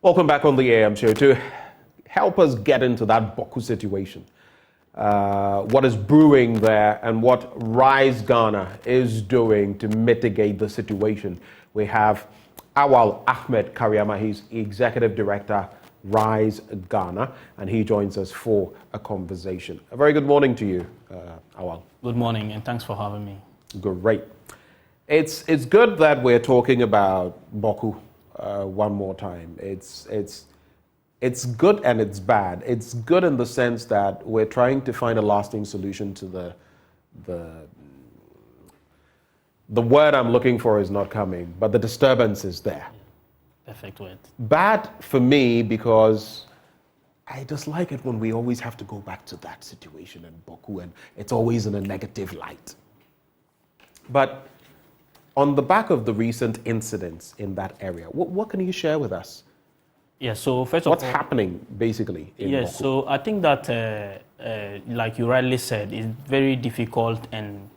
Welcome back on the AM show to help us get into that Bawku situation. What is brewing there and what Rise Ghana is doing to mitigate the situation. We have Awal Ahmed Karyama, he's Executive Director, Rise Ghana, and he joins us for a conversation. A very good morning to you, Awal. Good morning, and thanks for having me. Great. It's good that we're talking about Bawku one more time. It's good and it's bad. It's good in the sense that we're trying to find a lasting solution to the word I'm looking for is not coming, but the disturbance is there. Perfect word. Bad for me because I dislike it when we always have to go back to that situation in Bawku and it's always in a negative light. But on the back of the recent incidents in that area, what can you share with us? Yeah, so first of all... What's happening, basically, in Bawku? So I think that, like you rightly said, it's very difficult and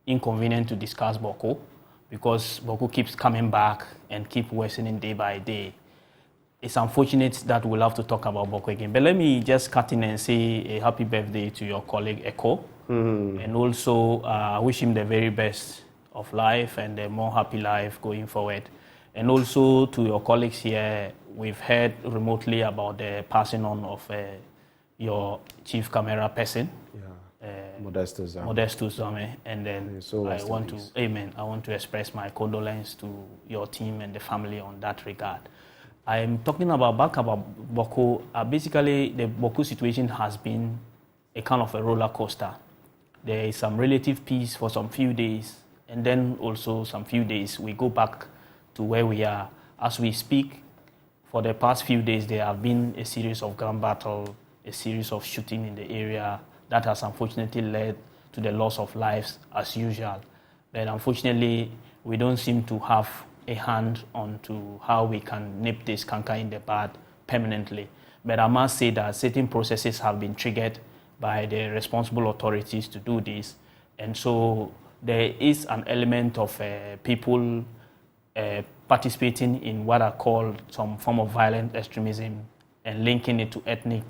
inconvenient to discuss Bawku because Bawku keeps coming back and keep worsening day by day. It's unfortunate that we'll have to talk about Bawku again. But let me just cut in and say a happy birthday to your colleague, Echo. And also wish him the very best of life and a more happy life going forward. And also to your colleagues here, we've heard remotely about the passing on of your chief camera person, Modestus Zame. And then I want to express my condolence to your team and the family on that regard. I'm talking about Bawku. Basically, the Bawku situation has been a kind of a roller coaster. There is some relative peace for some few days, and then also some few days we go back to where we are. As we speak, for the past few days, there have been a series of gun battle, a series of shooting in the area that has unfortunately led to the loss of lives as usual. But unfortunately, we don't seem to have a hand onto how we can nip this canker in the bud permanently. But I must say that certain processes have been triggered by the responsible authorities to do this. And so there is an element of people participating in what are called some form of violent extremism and linking it to ethnic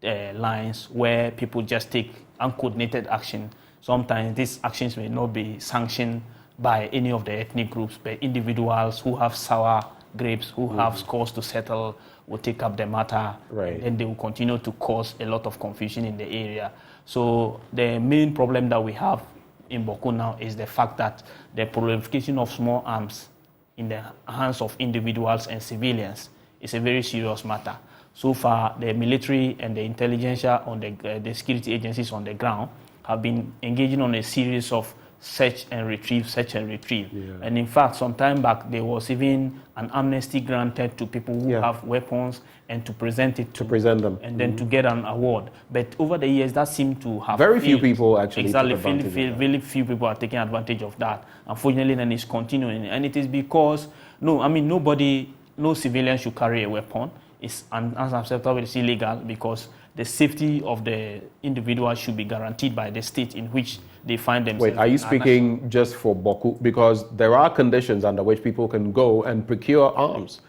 lines where people just take uncoordinated action. Sometimes these actions may not be sanctioned by any of the ethnic groups, but individuals who have sour grapes, who have scores to settle, will take up the matter, and then they will continue to cause a lot of confusion in the area. So the main problem that we have in Bawku now is the fact that the proliferation of small arms in the hands of individuals and civilians is a very serious matter. So far, the military and the intelligentsia on the security agencies on the ground have been engaging on a series of search and retrieve. Yeah. And in fact, some time back, there was even an amnesty granted to people who have weapons and to present them. And then to get an award. But over the years, that seemed to have very few people actually very few people are taking advantage of that. Unfortunately, then it's continuing. And it is because, no civilian should carry a weapon. It's unacceptable, it's illegal because the safety of the individual should be guaranteed by the state in which they find themselves. Wait, are you speaking just for Bawku? Because there are conditions under which people can go and procure arms.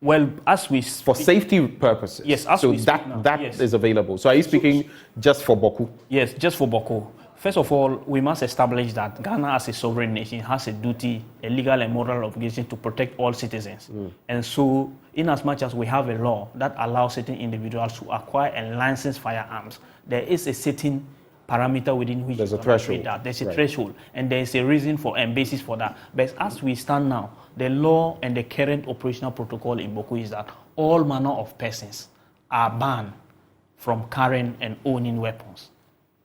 Well, as we speak, for safety purposes. Yes, that is available. So are you speaking just for Bawku? Yes, just for Bawku. First of all, we must establish that Ghana as a sovereign nation has a duty, a legal and moral obligation to protect all citizens. And so, in as much as we have a law that allows certain individuals to acquire and license firearms, there is a certain parameter within which there's a threshold. There's a threshold, and there is a reason for and basis for that. But as we stand now, the law and the current operational protocol in Bawku is that all manner of persons are banned from carrying and owning weapons.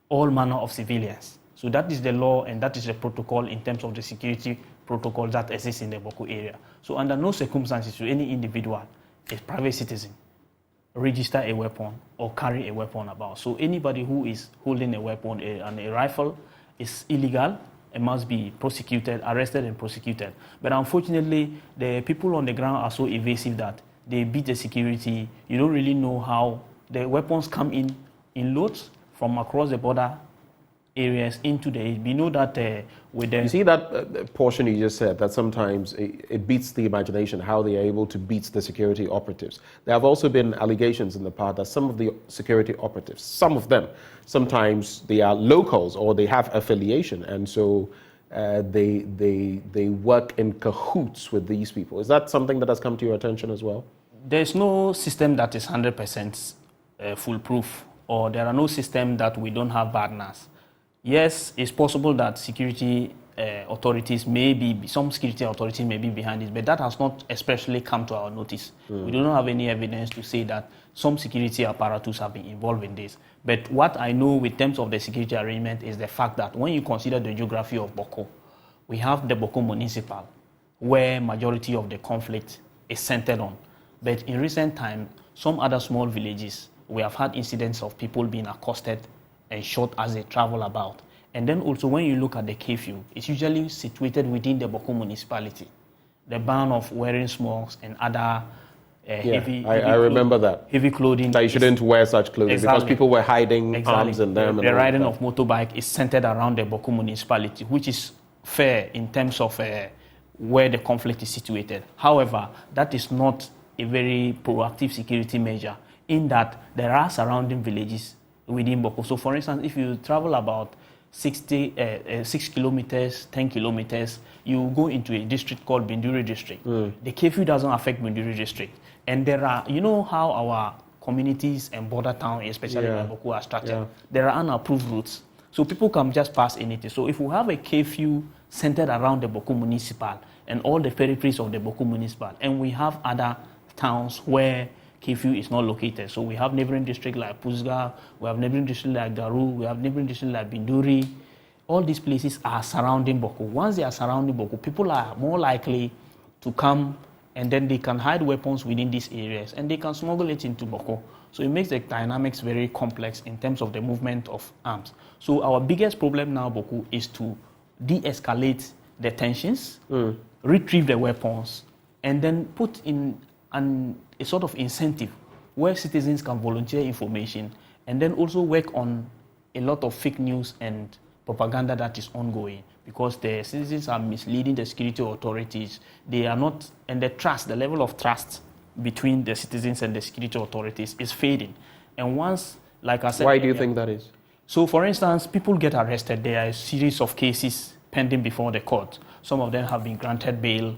All manner of civilians. So that is the law and that is the protocol in terms of the security protocol that exists in the Bawku area. So under no circumstances should any individual, a private citizen, register a weapon or carry a weapon about. So anybody who is holding a weapon and a rifle is illegal and must be prosecuted, arrested and prosecuted. But unfortunately, the people on the ground are so evasive that they beat the security. You don't really know how the weapons come in loads from across the border areas into the east. We know that with the... You see that portion you just said, that sometimes it beats the imagination, how they are able to beat the security operatives. There have also been allegations in the past that some of the security operatives, some of them, sometimes they are locals or they have affiliation, and so they work in cahoots with these people. Is that something that has come to your attention as well? There's no system that is 100% foolproof, or there are no systems that we don't have partners. Yes, it's possible that security authorities some security authorities may be behind it, but that has not especially come to our notice. We do not have any evidence to say that some security apparatus have been involved in this. But what I know in terms of the security arrangement is the fact that when you consider the geography of Bawku, we have the Bawku Municipal, where majority of the conflict is centered on. But in recent time, some other small villages, we have had incidents of people being accosted and shot as they travel about. And then also when you look at the curfew, it's usually situated within the Bawku municipality. The ban of wearing smokes and other heavy I remember that. Heavy clothing. That you shouldn't wear such clothing because people were hiding arms in them. The riding of motorbike is centered around the Bawku municipality, which is fair in terms of where the conflict is situated. However, that is not a very proactive security measure in that there are surrounding villages within Bawku. So for instance, if you travel about 6 kilometers, 10 kilometers, you go into a district called Binduri district. The curfew doesn't affect Binduri district. And there are, you know how our communities and border town, especially in Bawku, are structured. There are unapproved routes. So people can just pass anything. So if we have a curfew centered around the Bawku municipal and all the peripheries of the Bawku municipal, and we have other towns where curfew is not located. So we have neighboring districts like Pusga, we have neighboring districts like Garu, we have neighboring districts like Binduri. All these places are surrounding Bawku. Once they are surrounding Bawku, people are more likely to come and then they can hide weapons within these areas and they can smuggle it into Bawku. So it makes the dynamics very complex in terms of the movement of arms. So our biggest problem now, Bawku, is to de-escalate the tensions, retrieve the weapons, and then put in a sort of incentive where citizens can volunteer information and then also work on a lot of fake news and propaganda that is ongoing because the citizens are misleading the security authorities. They are not, and the level of trust between the citizens and the security authorities is fading. And once, like I said... Why do you think that is? So for instance, people get arrested. There are a series of cases pending before the court. Some of them have been granted bail.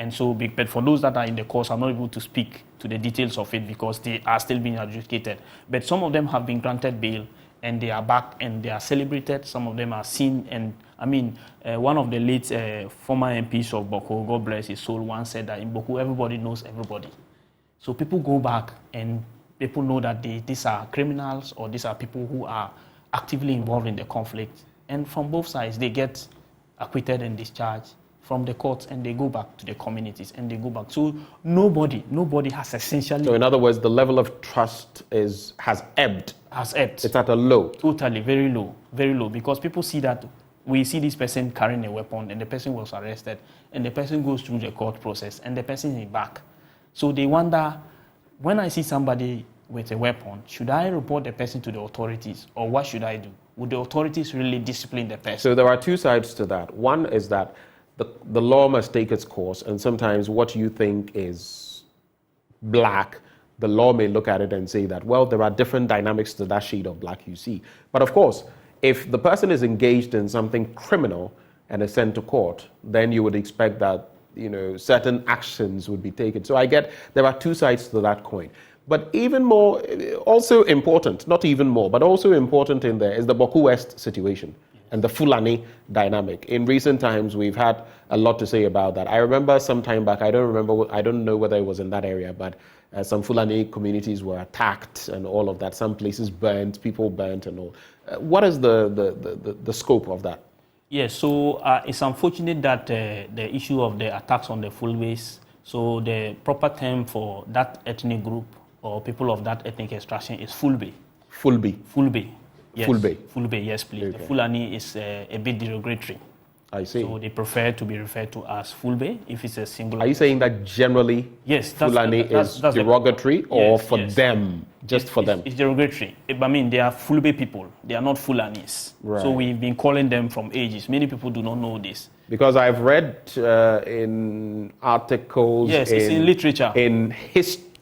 And so, but for those that are in the course, I'm not able to speak to the details of it because they are still being adjudicated. But some of them have been granted bail and they are back and they are celebrated. Some of them are seen. And I mean, one of the late former MPs of Bawku, God bless his soul, once said that in Bawku, everybody knows everybody. So people go back and people know that these are criminals or these are people who are actively involved in the conflict. And from both sides, they get acquitted and discharged from the courts and they go back to the communities and they go back. So nobody has essentially... So in other words, the level of trust has ebbed. Has ebbed. It's at a low. Totally, very low because people see that we see this person carrying a weapon and the person was arrested and the person goes through the court process and the person is back. So they wonder, when I see somebody with a weapon, should I report the person to the authorities or what should I do? Would the authorities really discipline the person? So there are two sides to that. One is that the law must take its course, and sometimes what you think is black, the law may look at it and say that, well, there are different dynamics to that shade of black you see. But of course, if the person is engaged in something criminal and is sent to court, then you would expect that, certain actions would be taken. So I get there are two sides to that coin. But even more, also important, not even more, but also important in there is the Bawku West situation and the Fulani dynamic. In recent times, we've had a lot to say about that. I remember some time back, I don't know whether it was in that area, but some Fulani communities were attacked and all of that. Some places burnt, people burnt and all. What is the scope of that? Yes, so it's unfortunate that the issue of the attacks on the Fulbes, so the proper term for that ethnic group or people of that ethnic extraction is Fulbe. Fulbe. Yes. Fulbe, yes, please. Okay. The Fulani is a bit derogatory. I see. So they prefer to be referred to as Fulbe if it's a single. Are you saying that generally yes, Fulani is derogatory or for them just for them. It's derogatory. I mean, they are Fulbe people. They are not Fulanis. Right. So we've been calling them from ages. Many people do not know this. Because I've read in articles, yes, it's in literature, in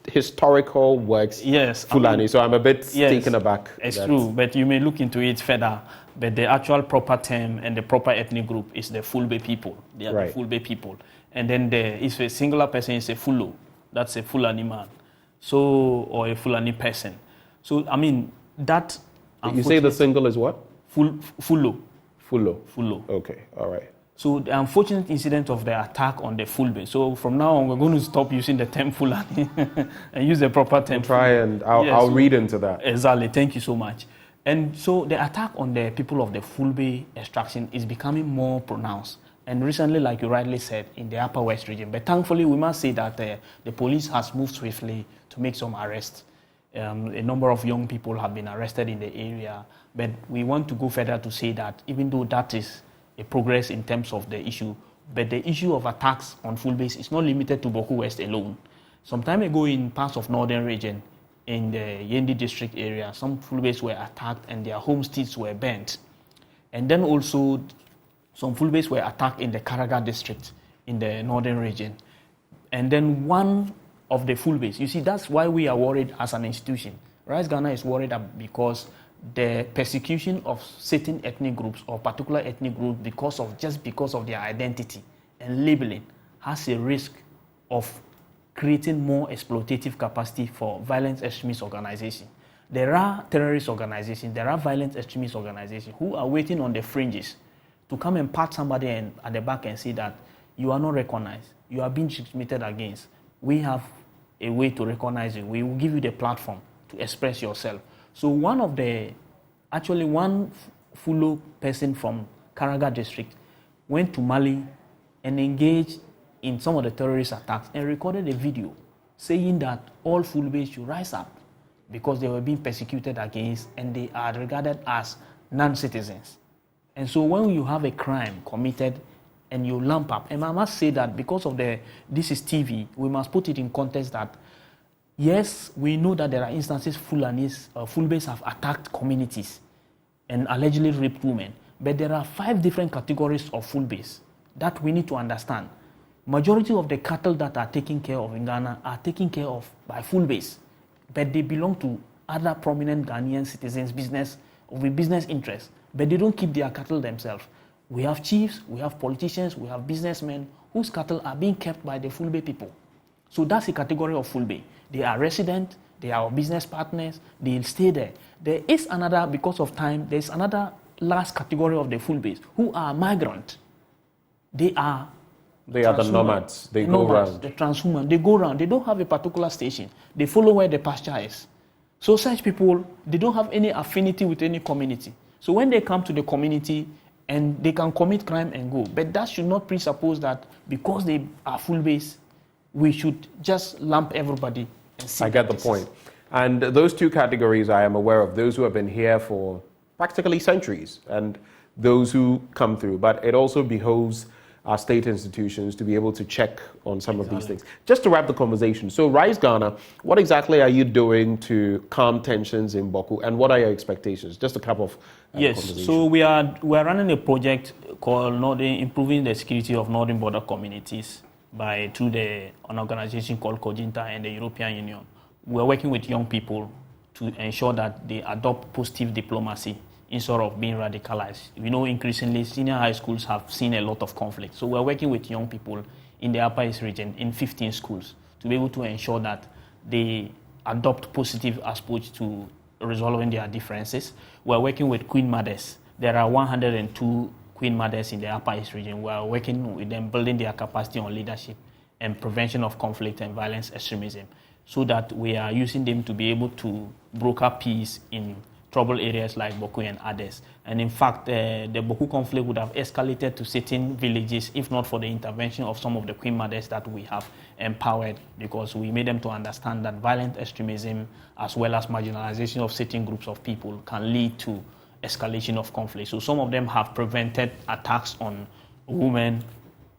historical works, yes, Fulani. So I'm a bit taken aback. It's true, but you may look into it further. But the actual proper term and the proper ethnic group is the Fulbe people. They are the Fulbe people. And then if a singular person is a Fulo, that's a Fulani man. So, or a Fulani person. So, I mean, that... You say the single is what? Fulo. Fulo. Okay, all right. So the unfortunate incident of the attack on the Fulbe. So from now on, we're going to stop using the term Fulani and use the proper term. I'll read into that. Exactly. Thank you so much. And so the attack on the people of the Fulbe extraction is becoming more pronounced. And recently, like you rightly said, in the Upper West region. But thankfully, we must say that the police has moved swiftly to make some arrests. A number of young people have been arrested in the area. But we want to go further to say that even though that is a progress in terms of the issue, but the issue of attacks on Fulbes is not limited to Bawku West alone. Some time ago in parts of northern region, in the Yendi district area, some Fulbes were attacked and their homesteads were burnt. And then also some Fulbes were attacked in the Karaga district in the northern region. And then one of the Fulbes, you see, that's why we are worried as an institution. Rise Ghana is worried because the persecution of certain ethnic groups or particular ethnic groups because of their identity and labeling has a risk of creating more exploitative capacity for violent extremist organizations. There are terrorist organizations, there are violent extremist organizations who are waiting on the fringes to come and pat somebody at the back and say that you are not recognized, you are being discriminated against. We have a way to recognize you. We will give you the platform to express yourself. So one Fulo person from Karaga district went to Mali and engaged in some of the terrorist attacks and recorded a video saying that all Fulbes should rise up because they were being persecuted against and they are regarded as non-citizens. And so when you have a crime committed and you lump up, and I must say that because of this is TV, we must put it in context that yes, we know that there are instances Fulbes have attacked communities and allegedly raped women, but there are 5 different categories of Fulbes that we need to understand. Majority of the cattle that are taken care of in Ghana are taken care of by Fulbes, but they belong to other prominent Ghanaian citizens, business interests, but they don't keep their cattle themselves. We have chiefs, we have politicians, we have businessmen whose cattle are being kept by the Fulbe people. So that's a category of Fulbe. They are resident, they are our business partners, they'll stay there. There is another, because of time, there's another last category of the Fulbes who are migrant. They are the nomads. They go around. The transhuman. They go around. They don't have a particular station. They follow where the pasture is. So such people, they don't have any affinity with any community. So when they come to the community and they can commit crime and go, but that should not presuppose that because they are Fulbes, we should just lump everybody. I get the point. And those 2 categories I am aware of, those who have been here for practically centuries and those who come through. But it also behoves our state institutions to be able to check on some of these things. Just to wrap the conversation, so Rise Ghana, what exactly are you doing to calm tensions in Bawku and what are your expectations? Just a couple of Yes, so we are running a project called Improving the Security of Northern Border Communities through an organization called COGINTA and the European Union. We're working with young people to ensure that they adopt positive diplomacy instead of being radicalized. We know increasingly senior high schools have seen a lot of conflict. So we're working with young people in the Upper East region in 15 schools to be able to ensure that they adopt positive approach to resolving their differences. We're working with Queen Mothers. There are 102 Queen Mothers in the Upper East region. We're working with them, building their capacity on leadership and prevention of conflict and violence extremism, so that we are using them to be able to broker peace in trouble areas like Bawku and others. And in fact, the Bawku conflict would have escalated to certain villages if not for the intervention of some of the Queen Mothers that we have empowered, because we made them to understand that violent extremism as well as marginalization of certain groups of people can lead to escalation of conflict. So some of them have prevented attacks on women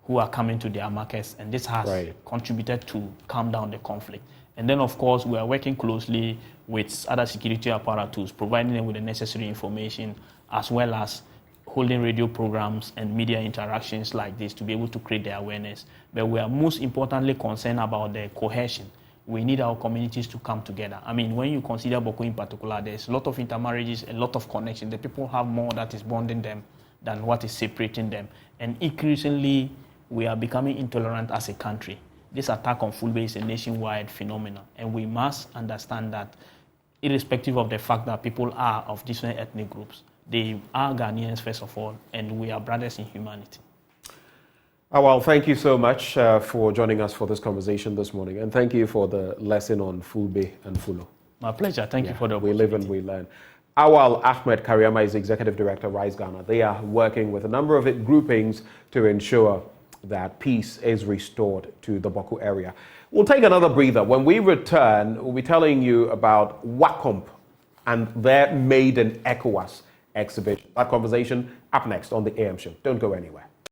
who are coming to their markets, and this has contributed to calm down the conflict. And then, of course, we are working closely with other security apparatus, providing them with the necessary information, as well as holding radio programs and media interactions like this to be able to create the awareness. But we are most importantly concerned about the cohesion. We need our communities to come together. I mean, when you consider Bawku in particular, there's a lot of intermarriages, a lot of connection. The people have more that is bonding them than what is separating them. And increasingly, we are becoming intolerant as a country. This attack on Fulbe is a nationwide phenomenon, and we must understand that irrespective of the fact that people are of different ethnic groups, they are Ghanaians first of all, and we are brothers in humanity. Well, thank you so much for joining us for this conversation this morning, and thank you for the lesson on Fulbe and Fulo. My pleasure. Thank you for the opportunity. We live and we learn. Awal Ahmed Kariama is Executive Director, Rise Ghana. They are working with a number of groupings to ensure that peace is restored to the Bawku area. We'll take another breather. When we return, we'll be telling you about WACOMP and their Made in ECOWAS exhibition. That conversation up next on the AM show. Don't go anywhere.